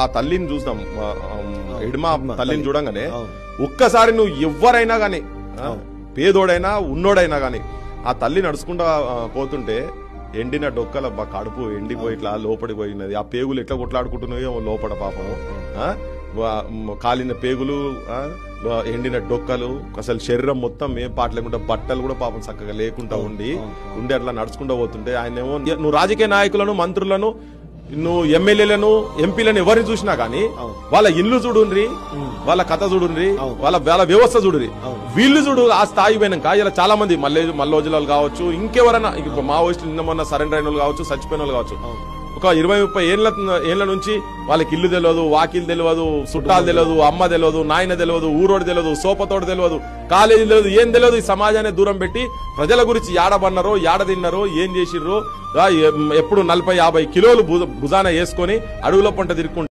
ఆ తల్లిని చూద్దాం ఎడమ తల్లిని చూడంగానే ఒక్కసారి నువ్వు ఎవరైనా గానీ పేదోడైనా ఉన్నోడైనా గానీ ఆ తల్లి నడుచుకుంటా పోతుంటే ఎండిన డొక్కల కడుపు ఎండిపోయి ఇట్లా లోపడి పోయినది. ఆ పేగులు ఎట్లా కొట్లాడుకుంటున్నాయో లోపల పాపము, కాలిన పేగులు, ఎండిన డొక్కలు, అసలు శరీరం మొత్తం ఏం పాట లేకుండా బట్టలు కూడా పాపం చక్కగా లేకుండా ఉండి అట్లా నడుచుకుంటూ పోతుంటే ఆయన ఏమో నువ్వు రాజకీయ నాయకులను మంత్రులను నువ్వు ఎమ్మెల్యేలను ఎంపీలను ఎవరిని చూసినా గానీ వాళ్ళ ఇల్లు చూడుండ్రి, వాళ్ళ కథ చూడుండ్రి, వాళ్ళ వ్యవస్థ చూడురి. వీళ్ళు చూడు ఆ స్థాయి పోయినాక ఇలా చాలా మంది మల్లోజులాలు కావచ్చు, ఇంకెవరైనా మావోయిస్టులు నిన్న మొన్న సరెండర్ అయిన వాళ్ళు కావచ్చు, చచ్చిపోయిన వాళ్ళు కావచ్చు, ఒక 20-30 ఏళ్ల నుంచి వాళ్ళకి ఇల్లు తెలియదు, వాకిలు తెలియదు, చుట్టాలు తెలియదు, అమ్మ తెలియదు, నాయన తెలియదు, ఊరోడు తెలియదు, సోపతోడు తెలియదు, కాలేజీ తెలియదు, ఏం తెలియదు. ఈ సమాజాన్ని దూరం పెట్టి ప్రజల గురించి యాడబన్నారో యాడ తిన్నారో ఏం చేసిర్రో ఎప్పుడు 40-50 కిలోలు భుజాన వేసుకొని అడుగుల పంట తిరుక్కుంటారు.